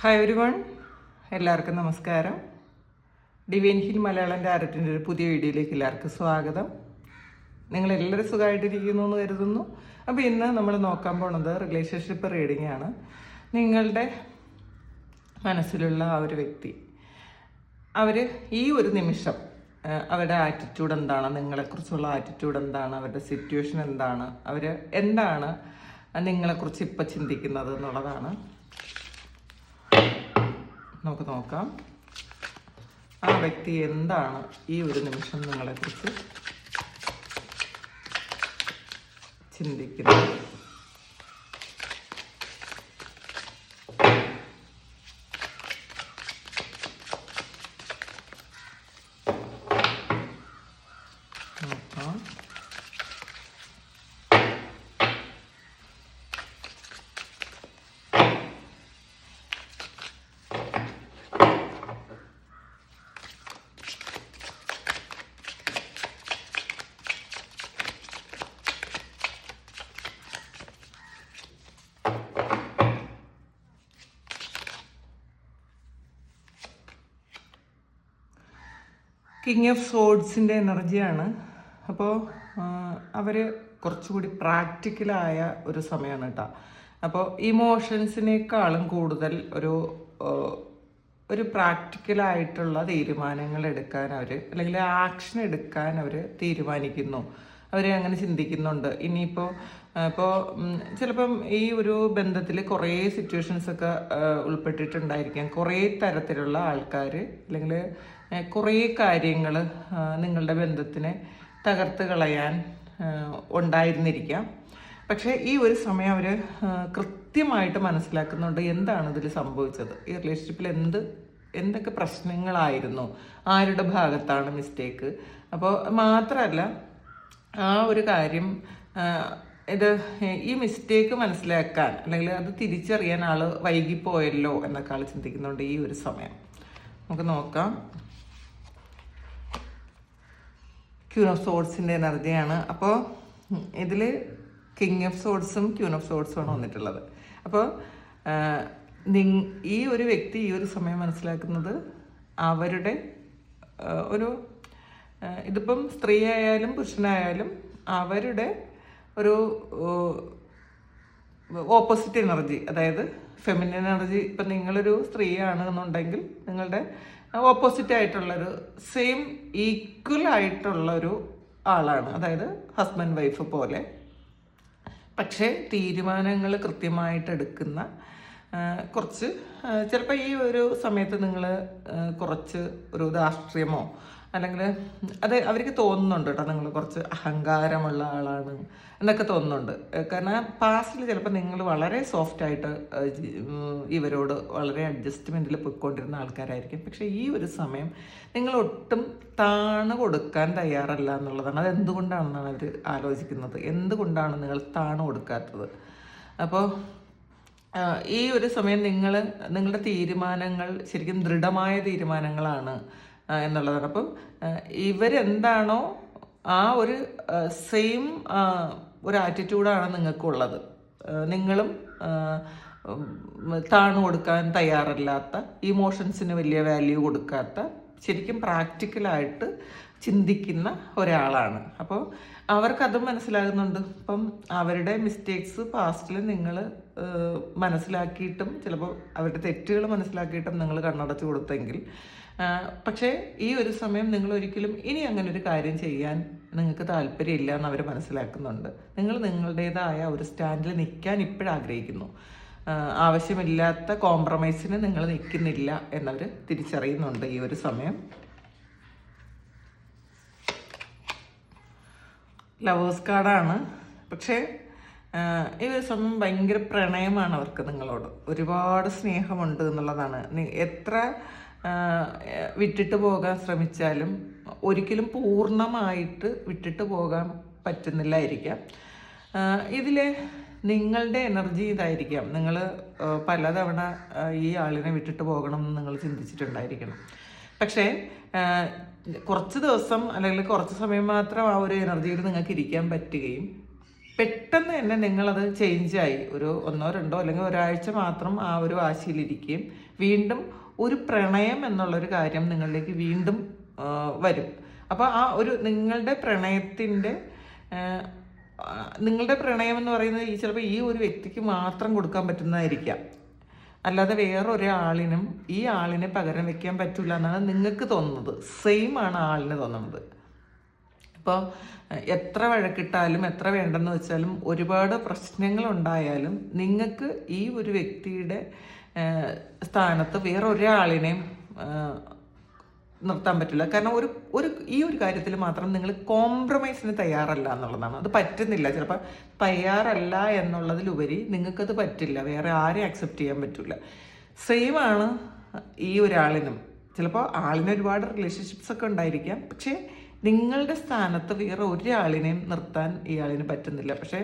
Hi everyone, എല്ലാവർക്കും നമസ്കാരം. Divine hill Malayalam ടാരറ്റിൻ്റെ ഒരു പുതിയ വീഡിയോയിലേക്ക് എല്ലാവർക്കും സ്വാഗതം. നിങ്ങളെല്ലാവരും സുഖമായിട്ടിരിക്കുന്നു എന്ന് കരുതുന്നു. അപ്പോൾ ഇന്ന് നമ്മൾ നോക്കാൻ പോണത് റിലേഷൻഷിപ്പ് റീഡിംഗ് ആണ്. നിങ്ങളുടെ മനസ്സിലുള്ള ആ ഒരു വ്യക്തി, അവർ ഈ ഒരു നിമിഷം അവരുടെ ആറ്റിറ്റ്യൂഡ് എന്താണ്, നിങ്ങളെക്കുറിച്ചുള്ള ആറ്റിറ്റ്യൂഡ് എന്താണ്, അവരുടെ സിറ്റുവേഷൻ എന്താണ്, അവർ എന്താണ് നിങ്ങളെക്കുറിച്ച് ഇപ്പം ചിന്തിക്കുന്നത് എന്നുള്ളതാണ് നമുക്ക് നോക്കാം. ആ വ്യക്തി എന്താണ് ഈ ഒരു നിമിഷം നിങ്ങളെക്കുറിച്ച് ചിന്തിക്കുന്നത്. നോക്കാം. കിങ് ഓഫ് സോഡ്സിൻ്റെ എനർജിയാണ്. അപ്പോൾ അവർ കുറച്ചുകൂടി പ്രാക്ടിക്കലായ ഒരു സമയമാണ് കേട്ടോ. അപ്പോൾ ഇമോഷൻസിനേക്കാളും കൂടുതൽ ഒരു പ്രാക്ടിക്കലായിട്ടുള്ള തീരുമാനങ്ങൾ എടുക്കാൻ അവർ, അല്ലെങ്കിൽ ആക്ഷൻ എടുക്കാൻ അവർ തീരുമാനിക്കുന്നു. അവർ അങ്ങനെ ചിന്തിക്കുന്നുണ്ട്. ഇനിയിപ്പോൾ ചിലപ്പം ഈ ഒരു ബന്ധത്തിൽ കുറേ സിറ്റുവേഷൻസൊക്കെ ഉൾപ്പെട്ടിട്ടുണ്ടായിരിക്കാം. കുറേ തരത്തിലുള്ള ആൾക്കാർ അല്ലെങ്കിൽ കുറേ കാര്യങ്ങൾ നിങ്ങളുടെ ബന്ധത്തിനെ തകർത്ത് കളയാൻ ഉണ്ടായിരുന്നിരിക്കാം. പക്ഷേ ഈ ഒരു സമയം അവർ കൃത്യമായിട്ട് മനസ്സിലാക്കുന്നുണ്ട് എന്താണ് ഇതിൽ സംഭവിച്ചത്, ഈ റിലേഷൻഷിപ്പിൽ എന്തൊക്കെ പ്രശ്നങ്ങളായിരുന്നു, ആരുടെ ഭാഗത്താണ് മിസ്റ്റേക്ക്. അപ്പോൾ മാത്രമല്ല, ആ ഒരു കാര്യം ഈ മിസ്റ്റേക്ക് മനസ്സിലാക്കാൻ അല്ലെങ്കിൽ അത് തിരിച്ചറിയാൻ ആൾ വൈകിപ്പോയല്ലോ എന്നൊക്കെ ആൾ ചിന്തിക്കുന്നുണ്ട് ഈ ഒരു സമയം. നമുക്ക് നോക്കാം. ക്യൂൻ ഓഫ് സോഡ്സിൻ്റെ എനർജിയാണ്. അപ്പോൾ ഇതിൽ കിങ് ഓഫ് സോഡ്സും ക്യൂൻ ഓഫ് സോഡ്സും ആണ് വന്നിട്ടുള്ളത്. അപ്പോൾ ഈ ഒരു വ്യക്തി ഈ ഒരു സമയം മനസ്സിലാക്കുന്നത് അവരുടെ ഇതിപ്പം സ്ത്രീ ആയാലും പുരുഷനായാലും അവരുടെ ഒരു ഓപ്പോസിറ്റ് എനർജി, അതായത് ഫെമിനിൻ എനർജി. ഇപ്പം നിങ്ങളൊരു സ്ത്രീയാണ് എന്നുണ്ടെങ്കിൽ നിങ്ങളുടെ ഓപ്പോസിറ്റ് ആയിട്ടുള്ളൊരു സെയിം ഈക്വൽ ആയിട്ടുള്ളൊരു ആളാണ്, അതായത് ഹസ്ബൻഡ് വൈഫ് പോലെ. പക്ഷേ തീരുമാനങ്ങൾ കൃത്യമായിട്ട് എടുക്കുന്ന കുറച്ച്, ചിലപ്പോൾ ഈ ഒരു സമയത്ത് നിങ്ങൾ കുറച്ച് ഒരു ധാർഷ്ട്യമോ അല്ലെങ്കിൽ അത് അവർക്ക് തോന്നുന്നുണ്ട് കേട്ടോ, നിങ്ങൾ കുറച്ച് അഹങ്കാരമുള്ള ആളാണ് എന്നൊക്കെ തോന്നുന്നുണ്ട്. കാരണം പാസ്റ്റിൽ ചിലപ്പോൾ നിങ്ങൾ വളരെ സോഫ്റ്റായിട്ട് ഇവരോട് വളരെ അഡ്ജസ്റ്റ്മെൻറ്റിൽ പോയിക്കൊണ്ടിരുന്ന ആൾക്കാരായിരിക്കും. പക്ഷേ ഈ ഒരു സമയം നിങ്ങൾ ഒട്ടും താണ് കൊടുക്കാൻ തയ്യാറല്ല എന്നുള്ളതാണ്. അതെന്തുകൊണ്ടാണെന്നാണ് അവർ ആലോചിക്കുന്നത്. എന്തുകൊണ്ടാണ് നിങ്ങൾ താണ് കൊടുക്കാത്തത്? അപ്പോൾ ഈ ഒരു സമയം നിങ്ങളുടെ തീരുമാനങ്ങൾ ശരിക്കും ദൃഢമായ തീരുമാനങ്ങളാണ് എന്നുള്ളതാണ്. അപ്പം ഇവരെന്താണോ ആ ഒരു സെയിം ഒരു ആറ്റിറ്റ്യൂഡാണ് നിങ്ങൾക്കുള്ളത്. നിങ്ങളും താണു കൊടുക്കാൻ തയ്യാറല്ലാത്ത, ഇമോഷൻസിന് വലിയ വാല്യൂ കൊടുക്കാത്ത, ശരിക്കും പ്രാക്ടിക്കലായിട്ട് ചിന്തിക്കുന്ന ഒരാളാണ്. അപ്പോൾ അവർക്കതും മനസ്സിലാകുന്നുണ്ട്. അപ്പം അവരുടെ മിസ്റ്റേക്സ് പാസ്റ്റിൽ നിങ്ങൾ മനസ്സിലാക്കിയിട്ടും ചിലപ്പോൾ അവരുടെ തെറ്റുകൾ മനസ്സിലാക്കിയിട്ടും നിങ്ങൾ കണ്ണടച്ച് കൊടുത്തെങ്കിൽ, പക്ഷേ ഈ ഒരു സമയം നിങ്ങൾ ഒരിക്കലും ഇനി അങ്ങനെ ഒരു കാര്യം ചെയ്യാൻ നിങ്ങൾക്ക് താല്പര്യമില്ല എന്ന് അവർ മനസ്സിലാക്കുന്നുണ്ട്. നിങ്ങൾ നിങ്ങളുടേതായ ഒരു സ്റ്റാൻഡിൽ നിൽക്കാൻ ഇപ്പോഴാഗ്രഹിക്കുന്നു. ആവശ്യമില്ലാത്ത കോംപ്രമൈസിന് നിങ്ങൾ നിൽക്കുന്നില്ല എന്നവർ തിരിച്ചറിയുന്നുണ്ട് ഈ ഒരു സമയം. ലവേഴ്സ് കാർഡാണ്. പക്ഷേ ഈ ഒരു സമയം ഭയങ്കര പ്രണയമാണ് അവർക്ക് നിങ്ങളോട്. ഒരുപാട് സ്നേഹമുണ്ട് എന്നുള്ളതാണ്. എത്ര വിട്ടിട്ട് പോകാൻ ശ്രമിച്ചാലും ഒരിക്കലും പൂർണ്ണമായിട്ട് വിട്ടിട്ട് പോകാൻ പറ്റുന്നില്ലായിരിക്കാം. ഇതിൽ നിങ്ങളുടെ എനർജി ഇതായിരിക്കാം. നിങ്ങൾ പലതവണ ഈ ആളിനെ വിട്ടിട്ട് പോകണം എന്ന് നിങ്ങൾ ചിന്തിച്ചിട്ടുണ്ടായിരിക്കണം. പക്ഷേ കുറച്ച് ദിവസം അല്ലെങ്കിൽ കുറച്ച് സമയം മാത്രം ആ ഒരു എനർജിയിൽ നിങ്ങൾക്ക് ഇരിക്കാൻ പറ്റുകയും പെട്ടെന്ന് തന്നെ നിങ്ങളത് ചേഞ്ചായി ഒരു 1-2 അല്ലെങ്കിൽ ഒരാഴ്ച മാത്രം ആ ഒരു വാശിയിലിരിക്കുകയും വീണ്ടും ഒരു പ്രണയം എന്നുള്ളൊരു കാര്യം നിങ്ങളിലേക്ക് വീണ്ടും വരും. അപ്പോൾ ആ ഒരു നിങ്ങളുടെ പ്രണയം എന്ന് പറയുന്നത് ചിലപ്പോൾ ഈ ഒരു വ്യക്തിക്ക് മാത്രം കൊടുക്കാൻ പറ്റുന്നതായിരിക്കാം, അല്ലാതെ വേറൊരാളിനും ഈ ആളിനെ പകരം വെക്കാൻ പറ്റില്ല എന്നാണ് നിങ്ങൾക്ക് തോന്നുന്നത്. സെയിം ആണ് ആളിന് തോന്നുന്നത്. ഇപ്പോൾ എത്ര വഴക്കിട്ടാലും എത്ര വേണ്ടെന്ന് വെച്ചാലും ഒരുപാട് പ്രശ്നങ്ങളുണ്ടായാലും നിങ്ങൾക്ക് ഈ ഒരു വ്യക്തിയുടെ സ്ഥാനത്ത് വേറൊരാളിനെയും നിർത്താൻ പറ്റില്ല. കാരണം ഈ ഒരു കാര്യത്തിൽ മാത്രം നിങ്ങൾ കോംപ്രമൈസിന് തയ്യാറല്ല എന്നുള്ളതാണ്. അത് പറ്റുന്നില്ല. ചിലപ്പോൾ തയ്യാറല്ല എന്നുള്ളതിലുപരി നിങ്ങൾക്കത് പറ്റില്ല, വേറെ ആരെയും അക്സെപ്റ്റ് ചെയ്യാൻ പറ്റില്ല. സെയിം ആണ് ഈ ഒരാളിനും. ചിലപ്പോൾ ആളിന് ഒരുപാട് റിലേഷൻഷിപ്സ് ഒക്കെ ഉണ്ടായിരിക്കാം, പക്ഷേ നിങ്ങളുടെ സ്ഥാനത്ത് വേറെ ഒരാളിനെയും നിർത്താൻ ഇയാളിന് പറ്റുന്നില്ല. പക്ഷേ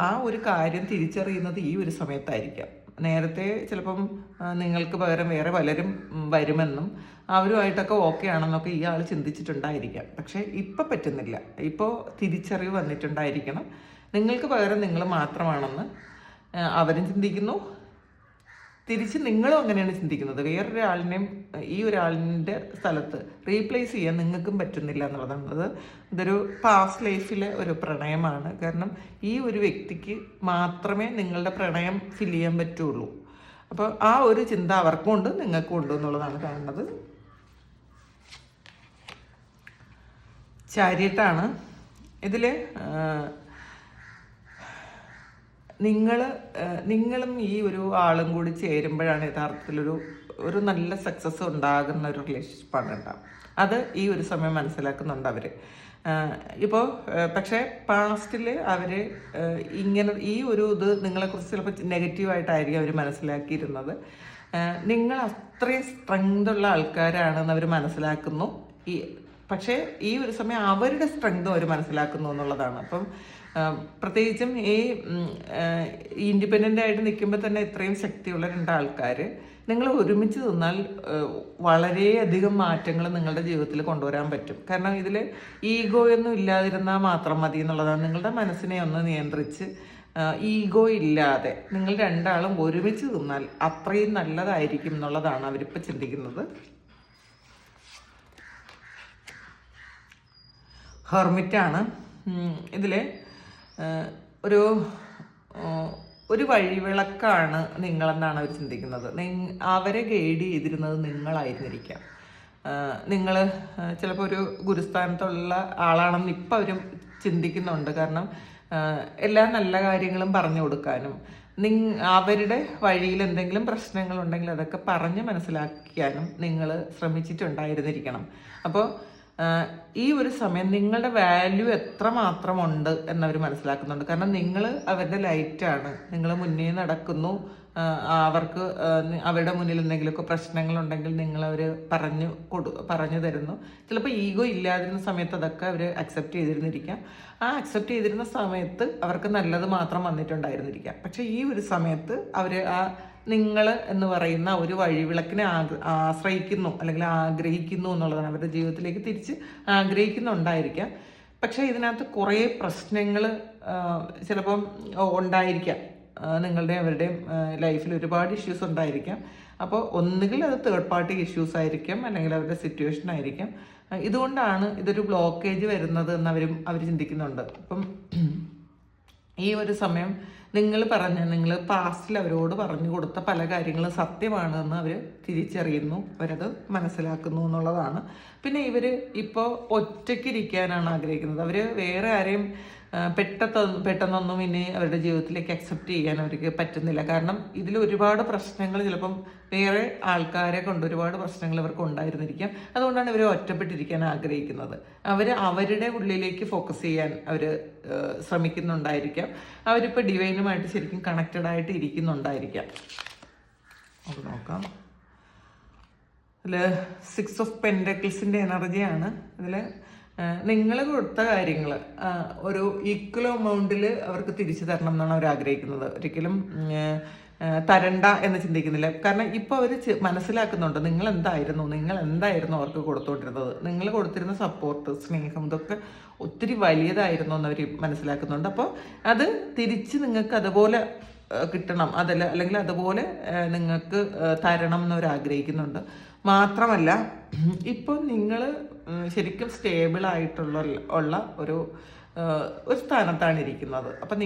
ആ ഒരു കാര്യം തിരിച്ചറിയുന്നത് ഈ ഒരു സമയത്തായിരിക്കാം. നേരത്തെ ചിലപ്പം നിങ്ങൾക്ക് പകരം വേറെ പലരും വരുമെന്നും അവരുമായിട്ടൊക്കെ ഓക്കെ ആണെന്നൊക്കെ ഈ ആൾ ചിന്തിച്ചിട്ടുണ്ടായിരിക്കാം. പക്ഷേ ഇപ്പം പറ്റുന്നില്ല. ഇപ്പോൾ തിരിച്ചറിവ് വന്നിട്ടുണ്ടായിരിക്കണം. നിങ്ങൾക്ക് പകരം നിങ്ങൾ മാത്രമാണെന്ന് അവരും ചിന്തിക്കുന്നു. തിരിച്ച് നിങ്ങളും അങ്ങനെയാണ് ചിന്തിക്കുന്നത്. വേറൊരാളിനെയും ഈ ഒരാളിൻ്റെ സ്ഥലത്ത് റീപ്ലേസ് ചെയ്യാൻ നിങ്ങൾക്കും പറ്റുന്നില്ല എന്നുള്ളതാണ്. ഇതൊരു പാസ്റ്റ് ലൈഫിലെ ഒരു പ്രണയമാണ്. കാരണം ഈ ഒരു വ്യക്തിക്ക് മാത്രമേ നിങ്ങളുടെ പ്രണയം ഫിൽ ചെയ്യാൻ പറ്റുള്ളൂ. അപ്പോൾ ആ ഒരു ചിന്ത അവർക്കും ഉണ്ട്, നിങ്ങൾക്കും ഉണ്ട് എന്നുള്ളതാണ് കാണുന്നത്. ചാരിയറ്റാണ് ഇതിൽ. നിങ്ങളും ഈ ഒരു ആളും കൂടി ചേരുമ്പോഴാണ് യഥാർത്ഥത്തിലൊരു നല്ല സക്സസ് ഉണ്ടാകുന്ന ഒരു റിലേഷൻഷിപ്പാണ് ഉണ്ടാവും. അത് ഈ ഒരു സമയം മനസ്സിലാക്കുന്നുണ്ട് അവർ. ഇപ്പോൾ പക്ഷേ പാസ്റ്റിൽ അവർ ഇങ്ങനെ ഈ ഒരു ഇത് നിങ്ങളെക്കുറിച്ച് ചിലപ്പോൾ നെഗറ്റീവായിട്ടായിരിക്കും അവർ മനസ്സിലാക്കിയിരുന്നത്. നിങ്ങൾ അത്രയും സ്ട്രെങ്ത് ഉള്ള ആൾക്കാരാണെന്ന് അവർ മനസ്സിലാക്കുന്നു. പക്ഷേ ഈ ഒരു സമയം അവരുടെ സ്ട്രെങ്തും അവർ മനസ്സിലാക്കുന്നു എന്നുള്ളതാണ്. അപ്പം പ്രത്യേകിച്ചും ഈ ഇൻഡിപെൻഡൻ്റ് ആയിട്ട് നിൽക്കുമ്പോൾ തന്നെ ഇത്രയും ശക്തിയുള്ള 2 ആൾക്കാർ നിങ്ങൾ ഒരുമിച്ച് നിന്നാൽ വളരെയധികം മാറ്റങ്ങൾ നിങ്ങളുടെ ജീവിതത്തിൽ കൊണ്ടുവരാൻ പറ്റും. കാരണം ഇതിൽ ഈഗോയൊന്നും ഇല്ലാതിരുന്നാൽ മാത്രം മതി എന്നുള്ളതാണ്. നിങ്ങളുടെ മനസ്സിനെ ഒന്ന് നിയന്ത്രിച്ച് ഈഗോ ഇല്ലാതെ നിങ്ങൾ 2 ആളും ഒരുമിച്ച് നിന്നാൽ അത്രയും നല്ലതായിരിക്കും എന്നുള്ളതാണ് അവരിപ്പോൾ ചിന്തിക്കുന്നത്. ഹെർമിറ്റാണ് ഇതിൽ. ഒരു വഴിവിളക്കാണ് നിങ്ങളെന്നാണ് അവർ ചിന്തിക്കുന്നത്. അവരെ ഗൈഡ് ചെയ്തിരുന്നത് നിങ്ങളായിരുന്നിരിക്കാം. നിങ്ങൾ ചിലപ്പോൾ ഒരു ഗുരുസ്ഥാനത്തുള്ള ആളാണെന്ന് ഇപ്പം അവരും ചിന്തിക്കുന്നുണ്ട്. കാരണം എല്ലാ നല്ല കാര്യങ്ങളും പറഞ്ഞു കൊടുക്കാനും അവരുടെ വഴിയിൽ എന്തെങ്കിലും പ്രശ്നങ്ങളുണ്ടെങ്കിൽ അതൊക്കെ പറഞ്ഞ് മനസ്സിലാക്കാനും നിങ്ങൾ ശ്രമിച്ചിട്ടുണ്ടായിരുന്നിരിക്കണം. അപ്പോൾ ഈ ഒരു സമയം നിങ്ങളുടെ വാല്യൂ എത്രമാത്രമുണ്ട് എന്നവർ മനസ്സിലാക്കുന്നുണ്ട്. കാരണം നിങ്ങൾ അവരുടെ ലൈറ്റാണ്. നിങ്ങൾ മുന്നേ നടക്കുന്നു. അവർക്ക് അവരുടെ മുന്നിൽ എന്തെങ്കിലുമൊക്കെ പ്രശ്നങ്ങളുണ്ടെങ്കിൽ നിങ്ങളവർ പറഞ്ഞു തരുന്നു. ചിലപ്പോൾ ഈഗോ ഇല്ലാതിരുന്ന സമയത്ത് അതൊക്കെ അവർ അക്സെപ്റ്റ് ചെയ്തിരുന്നിരിക്കാം. ആ അക്സെപ്റ്റ് ചെയ്തിരുന്ന സമയത്ത് അവർക്ക് നല്ലത് മാത്രം വന്നിട്ടുണ്ടായിരുന്നിരിക്കാം. പക്ഷേ ഈ ഒരു സമയത്ത് അവർ നിങ്ങൾ എന്ന് പറയുന്ന ഒരു വഴിവിളക്കിനെ ആശ്രയിക്കുന്നു അല്ലെങ്കിൽ ആഗ്രഹിക്കുന്നു എന്നുള്ളതാണ്. അവരുടെ ജീവിതത്തിലേക്ക് തിരിച്ച് ആഗ്രഹിക്കുന്നുണ്ടായിരിക്കാം. പക്ഷേ ഇതിനകത്ത് കുറേ പ്രശ്നങ്ങൾ ചിലപ്പം ഉണ്ടായിരിക്കാം. നിങ്ങളുടെയും അവരുടെയും ലൈഫിൽ ഒരുപാട് ഇഷ്യൂസ് ഉണ്ടായിരിക്കാം. അപ്പോൾ ഒന്നുകിൽ അത് തേർഡ് പാർട്ടി ഇഷ്യൂസ് ആയിരിക്കാം, അല്ലെങ്കിൽ അവരുടെ സിറ്റുവേഷൻ ആയിരിക്കാം. ഇതുകൊണ്ടാണ് ഇതൊരു ബ്ലോക്കേജ് വരുന്നത് എന്ന് അവർ ചിന്തിക്കുന്നുണ്ട്. അപ്പം ഈ ഒരു സമയം നിങ്ങൾ പാസ്റ്റിൽ അവരോട് പറഞ്ഞു കൊടുത്ത പല കാര്യങ്ങളും സത്യമാണെന്ന് അവർ തിരിച്ചറിയുന്നു, അവരത് മനസ്സിലാക്കുന്നു എന്നുള്ളതാണ്. പിന്നെ ഇവർ ഇപ്പോൾ ഒറ്റയ്ക്കിരിക്കാനാണ് ആഗ്രഹിക്കുന്നത്. അവർ വേറെ ആരെയും പെട്ടെന്നൊന്നും ഇനി അവരുടെ ജീവിതത്തിലേക്ക് അക്സെപ്റ്റ് ചെയ്യാൻ അവർക്ക് പറ്റുന്നില്ല. കാരണം ഇതിൽ ഒരുപാട് പ്രശ്നങ്ങൾ ചിലപ്പം വേറെ ആൾക്കാരെ കൊണ്ട് ഒരുപാട് പ്രശ്നങ്ങൾ ഇവർക്ക് ഉണ്ടായിരുന്നിരിക്കാം. അതുകൊണ്ടാണ് ഇവർ ഒറ്റപ്പെട്ടിരിക്കാൻ ആഗ്രഹിക്കുന്നത്. അവരുടെ ഉള്ളിലേക്ക് ഫോക്കസ് ചെയ്യാൻ അവർ ശ്രമിക്കുന്നുണ്ടായിരിക്കാം. അവരിപ്പോൾ ഡിവൈനുമായിട്ട് ശരിക്കും കണക്റ്റഡ് ആയിട്ട് ഇരിക്കുന്നുണ്ടായിരിക്കാം. അത് നോക്കാം. ഇതിൽ 6 ഓഫ് പെൻറ്റക്കിൾസിൻ്റെ എനർജിയാണ്. ഇതിൽ നിങ്ങൾ കൊടുത്ത കാര്യങ്ങൾ ഒരു ഈക്വൽ എമൗണ്ടിൽ അവർക്ക് തിരിച്ചു തരണം എന്നാണ് അവർ ആഗ്രഹിക്കുന്നത്. ഒരിക്കലും തരണ്ട എന്ന് ചിന്തിക്കുന്നില്ല. കാരണം ഇപ്പോൾ അവർ മനസ്സിലാക്കുന്നുണ്ട് നിങ്ങൾ എന്തായിരുന്നു അവർക്ക് കൊടുത്തുകൊണ്ടിരുന്നത്, നിങ്ങൾ കൊടുത്തിരുന്ന സപ്പോർട്ട്, സ്നേഹം, ഇതൊക്കെ ഒത്തിരി വലിയതായിരുന്നു എന്ന് അവർ മനസ്സിലാക്കുന്നുണ്ട്. അപ്പോൾ അത് തിരിച്ച് നിങ്ങൾക്ക് അതുപോലെ കിട്ടണം, അല്ലെങ്കിൽ അതുപോലെ നിങ്ങൾക്ക് തരണം എന്നവർ ആഗ്രഹിക്കുന്നുണ്ട്. മാത്രമല്ല ഇപ്പോൾ നിങ്ങൾ ശരിക്കും സ്റ്റേബിളായിട്ടുള്ള ഒരു സ്ഥാനത്താണ് ഇരിക്കുന്നത്. അപ്പം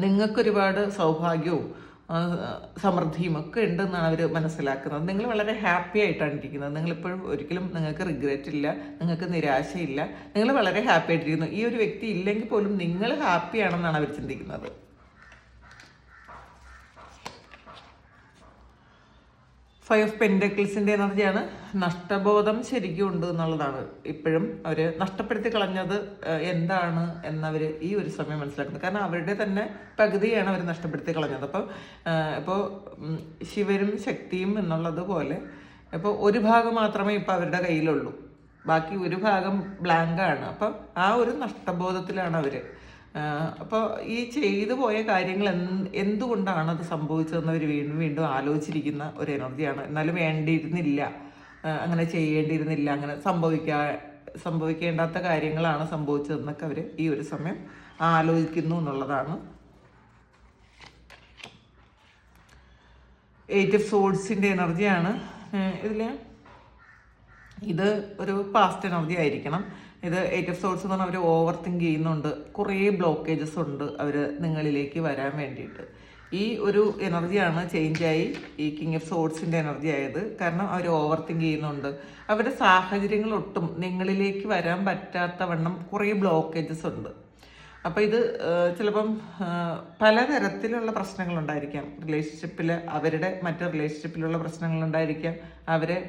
നിങ്ങൾക്കൊരുപാട് സൗഭാഗ്യവും സമൃദ്ധിയും ഒക്കെ ഉണ്ടെന്നാണ് അവർ മനസ്സിലാക്കുന്നത്. നിങ്ങൾ വളരെ ഹാപ്പി ആയിട്ടാണ് ഇരിക്കുന്നത്. നിങ്ങളിപ്പോഴും ഒരിക്കലും നിങ്ങൾക്ക് റിഗ്രറ്റ് ഇല്ല, നിങ്ങൾക്ക് നിരാശയില്ല, നിങ്ങൾ വളരെ ഹാപ്പി ആയിട്ടിരിക്കുന്നു. ഈ ഒരു വ്യക്തി ഇല്ലെങ്കിൽ പോലും നിങ്ങൾ ഹാപ്പിയാണെന്നാണ് അവർ ചിന്തിക്കുന്നത്. ഫൈവ് ഓഫ് പെൻറ്റക്കിൾസിൻ്റെ എനർജിയാണ്. നഷ്ടബോധം ശരിക്കും ഉണ്ട് എന്നുള്ളതാണ്. ഇപ്പോഴും അവർ നഷ്ടപ്പെടുത്തി കളഞ്ഞത് എന്താണ് എന്നവർ ഈ ഒരു സമയം മനസ്സിലാക്കുന്നത്. കാരണം അവരുടെ തന്നെ പകുതിയാണ് അവർ നഷ്ടപ്പെടുത്തി കളഞ്ഞത്. ഇപ്പോൾ ശിവനും ശക്തിയും എന്നുള്ളത് പോലെ ഇപ്പോൾ ഒരു ഭാഗം മാത്രമേ ഇപ്പോൾ അവരുടെ കയ്യിലുള്ളൂ, ബാക്കി ഒരു ഭാഗം ബ്ലാങ്കാണ്. അപ്പം ആ ഒരു നഷ്ടബോധത്തിലാണ് അവർ. അപ്പോൾ ഈ ചെയ്തു പോയ കാര്യങ്ങൾ എന്തുകൊണ്ടാണ് അത് സംഭവിച്ചതെന്ന് അവർ വീണ്ടും വീണ്ടും ആലോചിച്ചിരിക്കുന്ന ഒരു എനർജിയാണ്. എന്നാലും വേണ്ടിയിരുന്നില്ല, അങ്ങനെ ചെയ്യേണ്ടിയിരുന്നില്ല, അങ്ങനെ സംഭവിക്കേണ്ടാത്ത കാര്യങ്ങളാണ് സംഭവിച്ചതെന്നൊക്കെ അവർ ഈ ഒരു സമയം ആലോചിക്കുന്നു എന്നുള്ളതാണ്. 8 ഓഫ് സോഡ്സിൻ്റെ എനർജിയാണ് ഇത് ഒരു പാസ്റ്റ് എനർജി ആയിരിക്കണം. ഇത് 8 ഓഫ് സോഡ്സ് എന്ന് പറഞ്ഞാൽ അവർ ഓവർ തിങ്ക് ചെയ്യുന്നുണ്ട്, കുറേ ബ്ലോക്കേജസ് ഉണ്ട് അവർ നിങ്ങളിലേക്ക് വരാൻ വേണ്ടിയിട്ട്. ഈ ഒരു എനർജിയാണ് ചേഞ്ചായി ഈ കിങ് ഓഫ് സോഡ്സിൻ്റെ എനർജി ആയത്. കാരണം അവർ ഓവർ തിങ്ക് ചെയ്യുന്നുണ്ട്, അവരുടെ സാഹചര്യങ്ങളൊട്ടും നിങ്ങളിലേക്ക് വരാൻ പറ്റാത്ത വണ്ണം കുറേ ബ്ലോക്കേജസ് ഉണ്ട്. അപ്പോൾ ഇത് ചിലപ്പം പലതരത്തിലുള്ള പ്രശ്നങ്ങളുണ്ടായിരിക്കാം. റിലേഷൻഷിപ്പിൽ മറ്റു റിലേഷൻഷിപ്പിലുള്ള പ്രശ്നങ്ങളുണ്ടായിരിക്കാം, അവരെ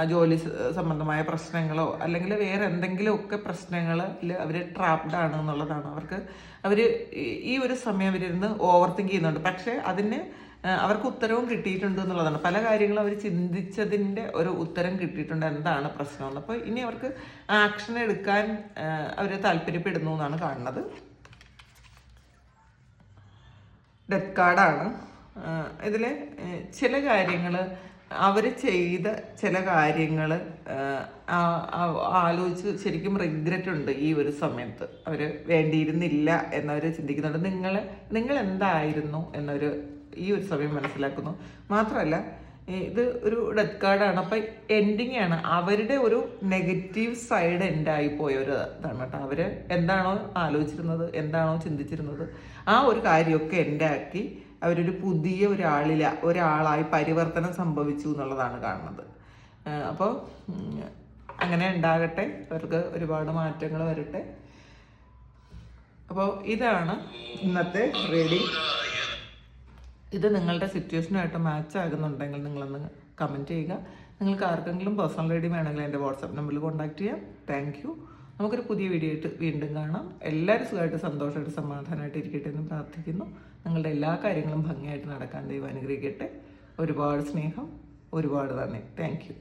ജോലി സംബന്ധമായ പ്രശ്നങ്ങളോ അല്ലെങ്കിൽ വേറെ എന്തെങ്കിലുമൊക്കെ പ്രശ്നങ്ങളിൽ അവർ ട്രാപ്ഡ് ആണ് എന്നുള്ളതാണ്. അവർ ഈ ഒരു സമയം അവരിരുന്ന് ഓവർ തിങ്ക് ചെയ്യുന്നുണ്ട്. പക്ഷേ അതിന് അവർക്ക് ഉത്തരവും കിട്ടിയിട്ടുണ്ട് എന്നുള്ളതാണ്. പല കാര്യങ്ങളും അവർ ചിന്തിച്ചതിൻ്റെ ഒരു ഉത്തരം കിട്ടിയിട്ടുണ്ട്, എന്താണ് പ്രശ്നമെന്ന്. അപ്പോൾ ഇനി അവർക്ക് ആക്ഷൻ എടുക്കാൻ അവർ താല്പര്യപ്പെടുന്നു എന്നാണ് കാണുന്നത്. ഡെത്ത് കാർഡാണ്. ഇതിൽ ചില കാര്യങ്ങൾ അവർ ചെയ്ത ചില കാര്യങ്ങൾ ആലോചിച്ച് ശരിക്കും റിഗ്രറ്റ് ഉണ്ട് ഈ ഒരു സമയത്ത്. അവർ വേണ്ടിയിരുന്നില്ല എന്നവർ ചിന്തിക്കുന്നുണ്ട്. നിങ്ങൾ എന്തായിരുന്നു എന്നൊരു ഈ ഒരു സമയം മനസ്സിലാക്കുന്നു. മാത്രമല്ല ഇത് ഒരു ഡെത്ത് കാർഡാണ്. അപ്പം എൻഡിങ് ആണ്. അവരുടെ ഒരു നെഗറ്റീവ് സൈഡ് എൻഡായി പോയ ഒരു ഇതാണ് കേട്ടോ. അവർ എന്താണോ ആലോചിച്ചിരുന്നത്, എന്താണോ ചിന്തിച്ചിരുന്നത്, ആ ഒരു കാര്യമൊക്കെ എൻഡാക്കി അവരൊരു പുതിയ ഒരാളായി പരിവർത്തനം സംഭവിച്ചു എന്നുള്ളതാണ് കാണുന്നത്. അപ്പോൾ അങ്ങനെ ഉണ്ടാകട്ടെ, അവർക്ക് ഒരുപാട് മാറ്റങ്ങൾ വരട്ടെ. അപ്പോൾ ഇതാണ് ഇന്നത്തെ റീഡിങ്. ഇത് നിങ്ങളുടെ സിറ്റുവേഷനുമായിട്ട് മാച്ച് ആകുന്നുണ്ടെങ്കിൽ നിങ്ങളൊന്ന് കമൻറ്റ് ചെയ്യുക. നിങ്ങൾക്ക് ആർക്കെങ്കിലും പേഴ്സണൽ റീഡിങ് വേണമെങ്കിൽ എൻ്റെ വാട്സാപ്പ് നമ്പറിൽ കോൺടാക്ട് ചെയ്യാം. Thank you. നമുക്കൊരു പുതിയ വീഡിയോ ആയിട്ട് വീണ്ടും കാണാം. എല്ലാവരും സുഖമായിട്ട് സന്തോഷമായിട്ട് സമാധാനമായിട്ട് ഇരിക്കട്ടെ എന്ന് പ്രാർത്ഥിക്കുന്നു. നിങ്ങളുടെ എല്ലാ കാര്യങ്ങളും ഭംഗിയായിട്ട് നടക്കാൻ ദൈവം അനുഗ്രഹിക്കട്ടെ. ഒരുപാട് സ്നേഹം, ഒരുപാട് നന്ദി. Thank you.